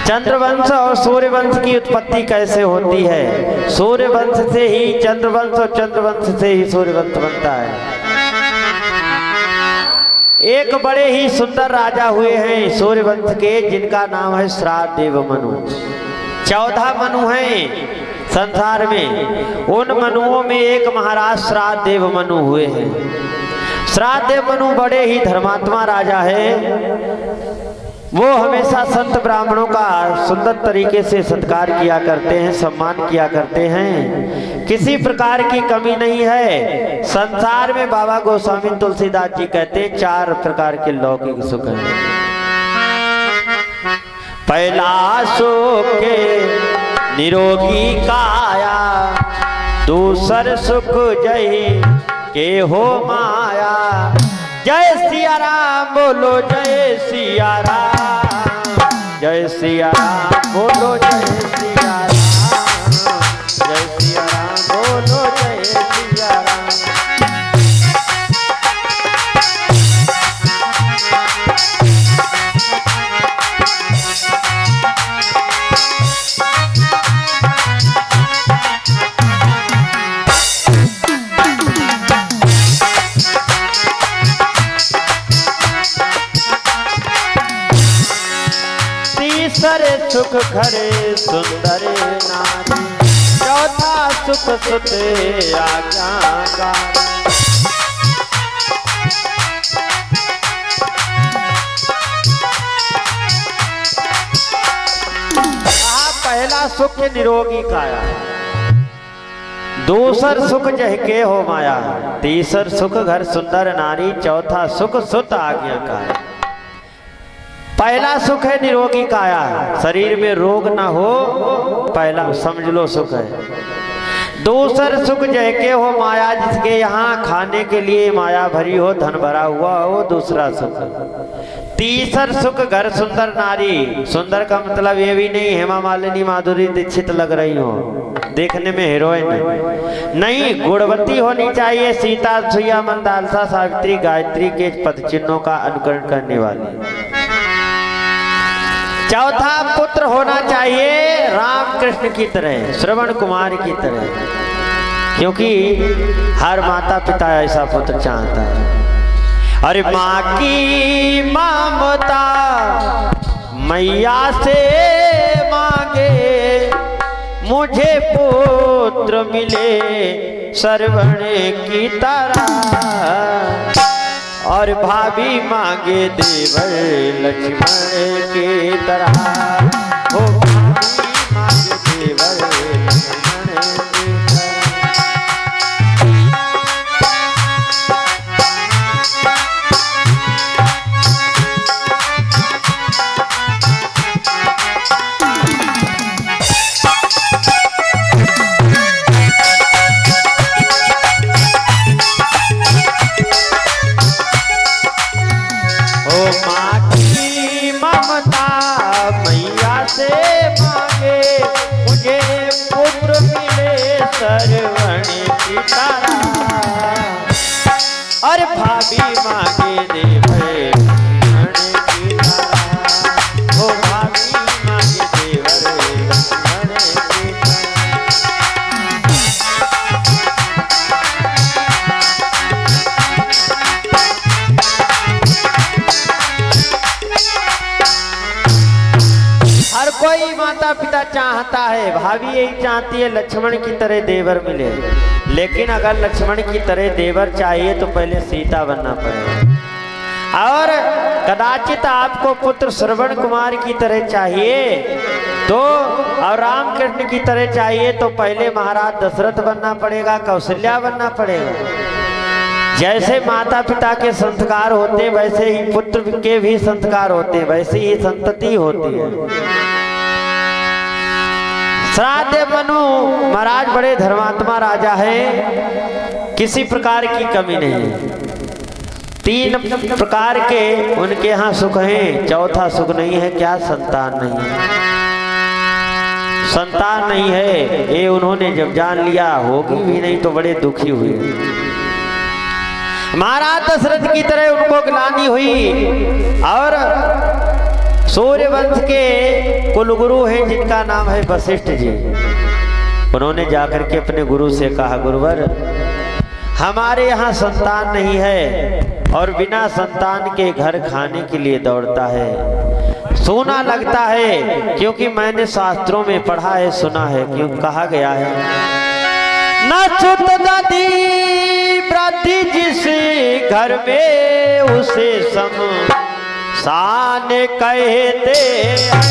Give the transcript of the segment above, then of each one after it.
चंद्रवंश और सूर्यवंश की उत्पत्ति कैसे होती है? सूर्यवंश से ही चंद्रवंश और चंद्रवंश से ही सूर्यवंश बनता है। एक बड़े ही सुंदर राजा हुए हैं सूर्यवंश के, जिनका नाम है श्राद्देव मनु। 14 मनु हैं संसार में। उन मनुओं में एक महाराज श्राद्देव मनु हुए हैं। श्राद्देव मनु बड़े ही धर्मात्मा राजा है। वो हमेशा संत ब्राह्मणों का सुंदर तरीके से सत्कार किया करते हैं, सम्मान किया करते हैं। किसी प्रकार की कमी नहीं है। संसार में बाबा गोस्वामी तुलसीदास जी कहते हैं 4 प्रकार के लौकिक सुख हैं। पहला सुख निरोगी काया, दूसर सुख जय के हो माया। जय सिया राम बोलो, जय सिया राम, जय सिया राम बोलो, जय सिया राम, जय सिया राम बोलो, जय सिया राम। तीसरे सुख घरे सुंदर नारी, चौथा सुख सुते आज्ञाकारी। पहला सुख निरोगी काया, दूसर सुख जहके हो माया, तीसर सुख घर सुंदर नारी, चौथा सुख सुत आज्ञाकारी। पहला सुख है निरोगी काया, शरीर में रोग ना हो, पहला समझ लो सुख है। दूसर सुख जहके हो माया, जिसके यहाँ खाने के लिए माया भरी हो, धन भरा हुआ हो, दूसरा सुख। तीसर सुख घर सुंदर नारी। सुंदर का मतलब ये भी नहीं हेमा मालिनी माधुरी दीक्षित लग रही हो, देखने में हीरोइन नहीं, गुणवती होनी चाहिए। सीता सुइया मंदालसा सावित्री गायत्री के पद चिन्हों का अनुकरण करने वाली। चौथा पुत्र होना चाहिए राम कृष्ण की तरह, श्रवण कुमार की तरह, क्योंकि हर माता पिता ऐसा पुत्र चाहता है। अरे माँ की ममता मैया से मांगे, मुझे पुत्र मिले श्रवण की तरह। और भाभी मांगे देवर लक्ष्मण की तरह, हो भाभी मांगे देवर लक्ष्मण की श्रवण की तरह। और भाभी मांगे देवर लक्ष्मण की तरह, हो भाभी मांगे देवर लक्ष्मण की हर कोई माता पिता चाहता है, भाभी यही चाहती है लक्ष्मण की तरह देवर मिले। लेकिन अगर लक्ष्मण की तरह देवर चाहिए तो पहले सीता बनना पड़ेगा। और कदाचित आपको पुत्र श्रवण कुमार की तरह चाहिए तो, और राम कृष्ण की तरह चाहिए तो पहले महाराज दशरथ बनना पड़ेगा, कौशल्या बनना पड़ेगा। जैसे माता पिता के संस्कार होते हैं वैसे ही पुत्र के भी संस्कार होते हैं, वैसे ही संतति होती है। श्राद्देव मनु महाराज बड़े धर्मात्मा राजा है, किसी प्रकार की कमी नहीं है। 3 प्रकार के उनके यहाँ सुख हैं, चौथा सुख नहीं है। क्या? संतान नहीं है। संतान नहीं है ये उन्होंने जब जान लिया, होगी भी नहीं तो बड़े दुखी हुए। महाराज दशरथ की तरह उनको ग्लानि हुई और सूर्यवंश के कुलगुरु हैं जिनका नाम है वशिष्ठ जी। उन्होंने जाकर के अपने गुरु से कहा, गुरुवर हमारे यहाँ संतान नहीं है और बिना संतान के घर खाने के लिए दौड़ता है। सोना लगता है क्योंकि मैंने शास्त्रों में पढ़ा है, सुना है, क्यों कहा गया है न सुत दादी वृद्धि जिस घर में उसे शमशान कहते हैं।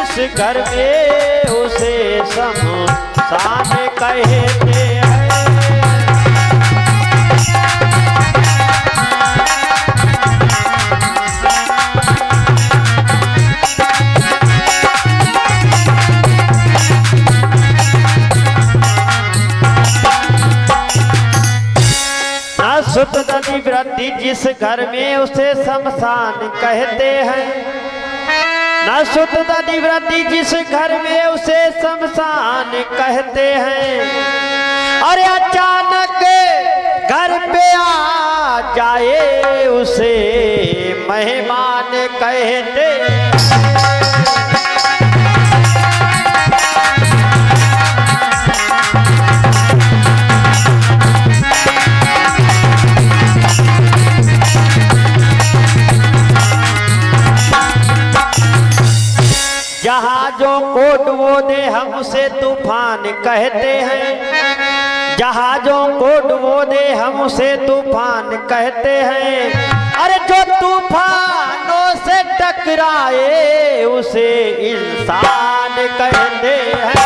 जिस घर में उसे शमशान कहते हैं। सुत नदी वृद्धि जिस घर में उसे शमशान कहते हैं। न सुत नदी वृद्धि जिस घर में उसे शमशान कहते हैं। अरे अचानक घर पे आ जाए उसे मेहमान कहते हैं। जहाजों को डुबो दे हम उसे तूफान कहते हैं। जहाजों को डुबो दे हम उसे तूफान कहते हैं। अरे जो तूफानों से टकराए उसे इंसान कहते हैं।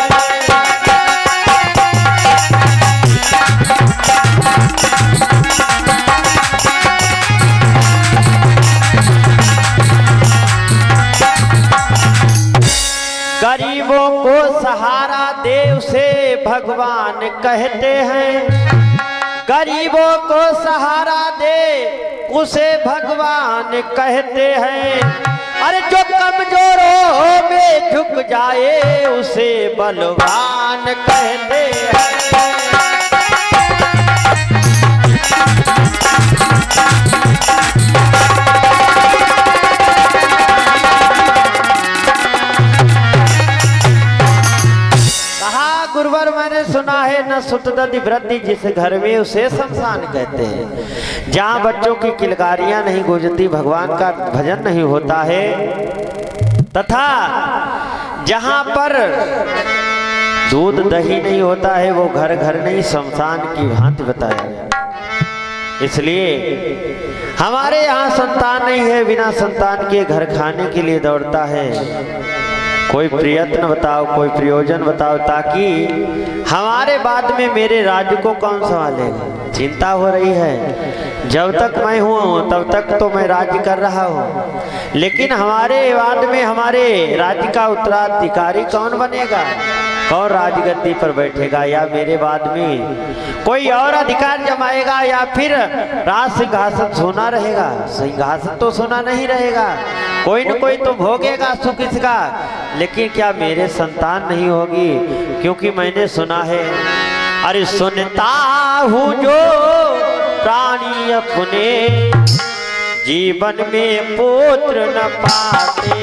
गरीबों को सहारा दे उसे भगवान कहते हैं। गरीबों को सहारा दे उसे भगवान कहते हैं। अरे जो कमजोरों में झुक जाए उसे बलवान कहते हैं। गुरुवर मैंने सुना है न सुत नदी वृद्धि जिस घर में उसे शमशान कहते हैं। जहाँ बच्चों की किलकारियां नहीं गूंजती, भगवान का भजन नहीं होता है, तथा जहाँ पर दूध दही नहीं होता है वो घर घर नहीं शमशान की भांति बताया गया। इसलिए हमारे यहाँ संतान नहीं है, बिना संतान के घर खाने के लिए दौड़ता है। कोई प्रयत्न बताओ, कोई प्रयोजन बताओ, ताकि हमारे बाद में मेरे राज्य को कौन संभालेगा। चिंता हो रही है, जब तक मैं हूँ तब तक तो मैं राज्य कर रहा हूँ, लेकिन हमारे बाद में हमारे राज्य का उत्तराधिकारी कौन बनेगा, कौन राजगद्दी पर बैठेगा, या मेरे बाद में कोई और अधिकार जमाएगा, या फिर राज सिंहासन सोना रहेगा। सिंहासन तो सोना नहीं रहेगा, कोई न कोई तो भोगेगा सुख इसका, लेकिन क्या मेरे संतान नहीं होगी? क्योंकि मैंने सुना है, अरे सुनता हूँ जो प्राणी अपने जीवन में पुत्र न पाते,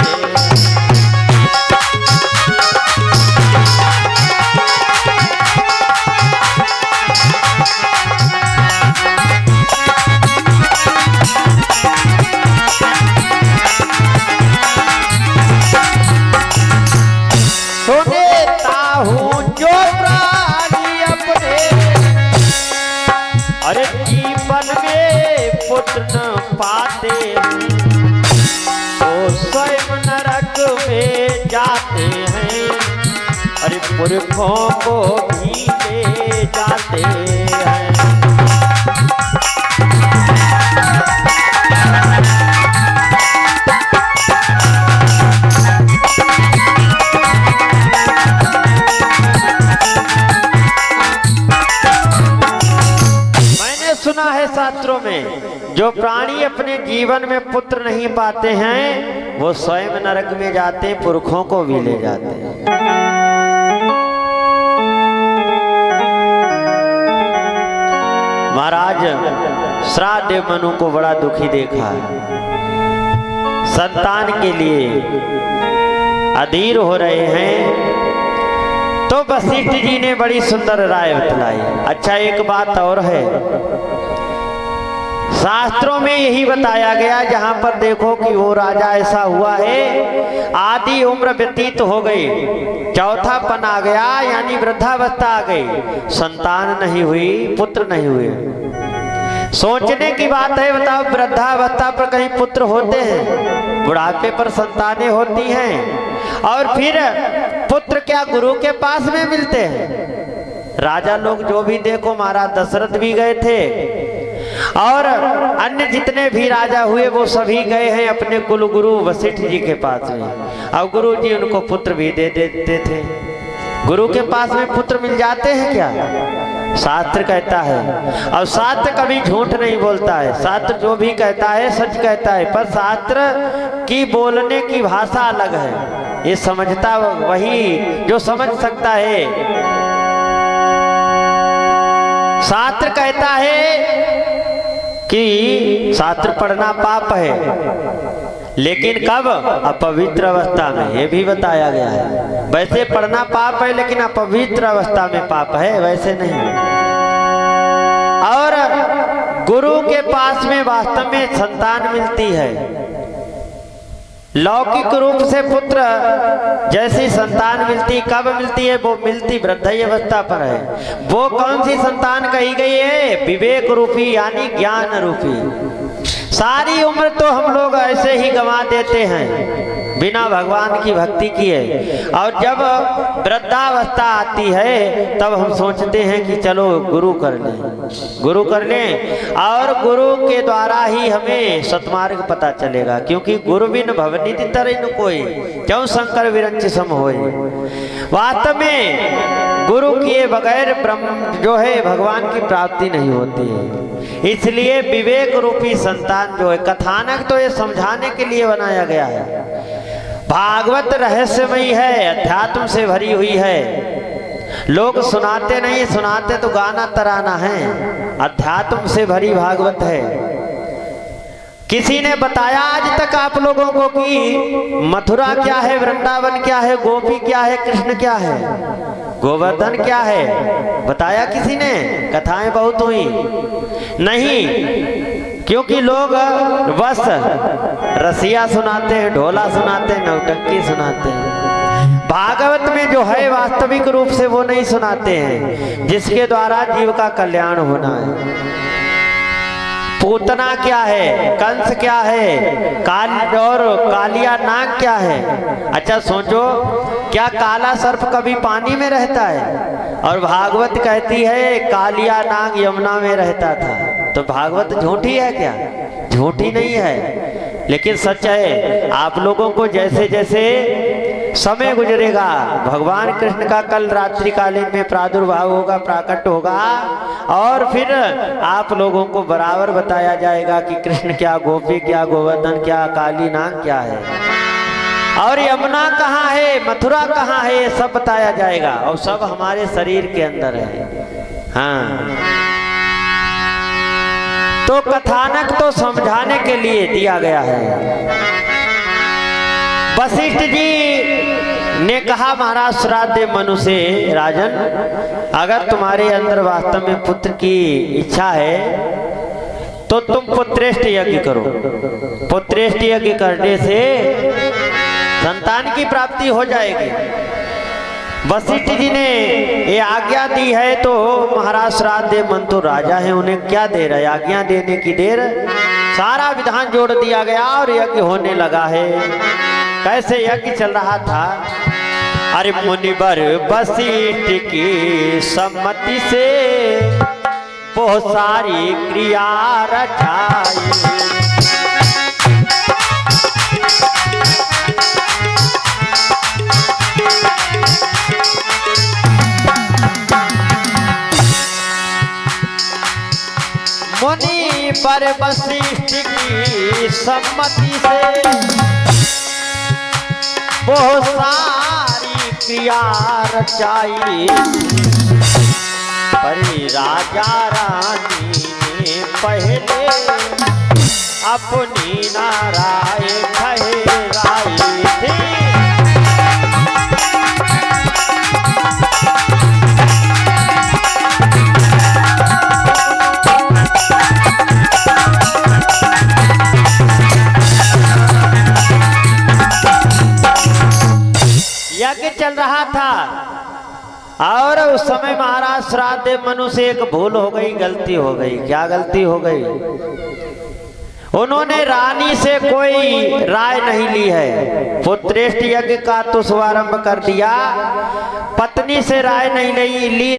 सुनता हूँ जो प्राणी अपने अरे जीवन में पुत्र न पाते, तो स्वयं नरक में जाते हैं, अरे पुरखों को भी ले जाते हैं। सुना है शास्त्रों में, जो प्राणी अपने जीवन में पुत्र नहीं पाते हैं वो स्वयं नरक में जाते, पुरखों को भी ले जाते हैं। महाराज श्राद्ध मनु को बड़ा दुखी देखा, संतान के लिए अधीर हो रहे हैं। तो वशिष्ठ जी ने बड़ी सुंदर राय बतलाई। अच्छा, एक बात और है, शास्त्रों में यही बताया गया, जहां पर देखो कि वो राजा ऐसा हुआ है, आधी उम्र व्यतीत हो गई, चौथापन आ गया, यानी वृद्धावस्था आ गई, संतान नहीं हुई, पुत्र नहीं हुए। सोचने की बात है, बताओ वृद्धावस्था पर कहीं पुत्र होते हैं? बुढ़ापे पर संतानें होती हैं, और फिर पुत्र क्या गुरु के पास में मिलते हैं? राजा लोग जो भी देखो, महाराज दशरथ भी गए थे और अन्य जितने भी राजा हुए वो सभी गए हैं अपने कुल गुरु वशिष्ठ जी के पास में, और गुरु जी उनको पुत्र भी दे देते थे। गुरु के पास में पुत्र मिल जाते हैं क्या? शास्त्र कहता है, और शास्त्र कभी झूठ नहीं बोलता है, शास्त्र जो भी कहता है सच कहता है, पर शास्त्र की बोलने की भाषा अलग है। ये समझता वही जो समझ सकता है। शास्त्र कहता है कि शास्त्र पढ़ना पाप है, लेकिन कब? अपवित्र अवस्था में, ये भी बताया गया है। वैसे पढ़ना पाप है, लेकिन अपवित्र अवस्था में पाप है, वैसे नहीं। और गुरु के पास में वास्तव में संतान मिलती है। लौकिक रूप से पुत्र जैसी संतान मिलती, कब मिलती है? वो मिलती वृद्धाई अवस्था पर है। वो कौन सी संतान कही गई है? विवेक रूपी, यानी ज्ञान रूपी। सारी उम्र तो हम लोग ऐसे ही गंवा देते हैं बिना भगवान की भक्ति किए, और जब वृद्धावस्था आती है तब हम सोचते हैं कि चलो गुरु कर लें, गुरु कर लें, और गुरु के द्वारा ही हमें सतमार्ग पता चलेगा। क्योंकि गुरु बिन भवनिधि तरह न कोई, क्यों शंकर विरंच सम होए। वास्तव में गुरु किए बगैर ब्रह्म जो है भगवान की प्राप्ति नहीं होती है। इसलिए विवेक रूपी संतान जो है, कथानक तो ये समझाने के लिए बनाया गया है। भागवत रहस्यमयी है, अध्यात्म से भरी हुई है। लोग सुनाते नहीं, सुनाते तो गाना तराना है। अध्यात्म से भरी भागवत है। किसी ने बताया आज तक आप लोगों को कि मथुरा क्या है, वृंदावन क्या है, गोपी क्या है, कृष्ण क्या है, गोवर्धन क्या है? बताया किसी ने? कथाएं बहुत हुई नहीं, क्योंकि लोग बस रसिया सुनाते हैं, ढोला सुनाते हैं, नौटंकी सुनाते हैं। भागवत में जो है वास्तविक रूप से वो नहीं सुनाते हैं, जिसके द्वारा जीव का कल्याण होना है। पूतना क्या है, कंस क्या है, काल और कालिया नाग क्या है? अच्छा सोचो, क्या काला सर्प कभी पानी में रहता है? और भागवत कहती है कालिया नाग यमुना में रहता था। तो भागवत झूठी है क्या? झूठी नहीं है, लेकिन सच है। आप लोगों को जैसे जैसे समय गुजरेगा, भगवान कृष्ण का कल रात्रि कालीन में प्रादुर्भाव होगा, प्राकट होगा, और फिर आप लोगों को बराबर बताया जाएगा कि कृष्ण क्या, गोपी क्या, गोवर्धन क्या, काली नाग क्या है, और यमुना कहाँ है, मथुरा कहाँ है, ये सब बताया जाएगा। और सब हमारे शरीर के अंदर है। हाँ, तो कथानक तो समझाने के लिए दिया गया है। वशिष्ठ जी ने कहा, महाराज श्राद्ध मनु से, राजन अगर तुम्हारे अंदर वास्तव में पुत्र की इच्छा है तो तुम पुत्रेष्ट यज्ञ करो। पुत्रेष्ट यज्ञ करने से संतान की प्राप्ति हो जाएगी। वशिष्ठ जी ने ये आज्ञा दी है, तो महाराज श्राद्ध मनु तो राजा है, उन्हें क्या देर है, आज्ञा देने की देर। सारा विधान जोड़ दिया गया और यज्ञ होने लगा है। कैसे यज्ञ चल रहा था? अरे मुनिवर वशिष्ठ की सम्मति से बहुत सारी क्रिया रचाई। मुनि पर वशिष्ठ की सम्मति से बहुत सारी क्रिया रचाई। पर राजा रानी पहले अपनी नारायण ठहराई थी। यज्ञ चल रहा था और उस समय महाराज श्राद्ध देव मनु से एक भूल हो गई, गलती हो गई। क्या गलती हो गई? उन्होंने रानी से कोई राय नहीं ली है। पुत्रेष्ठ यज्ञ का तो शुभारंभ कर दिया, पत्नी से राय नहीं ली।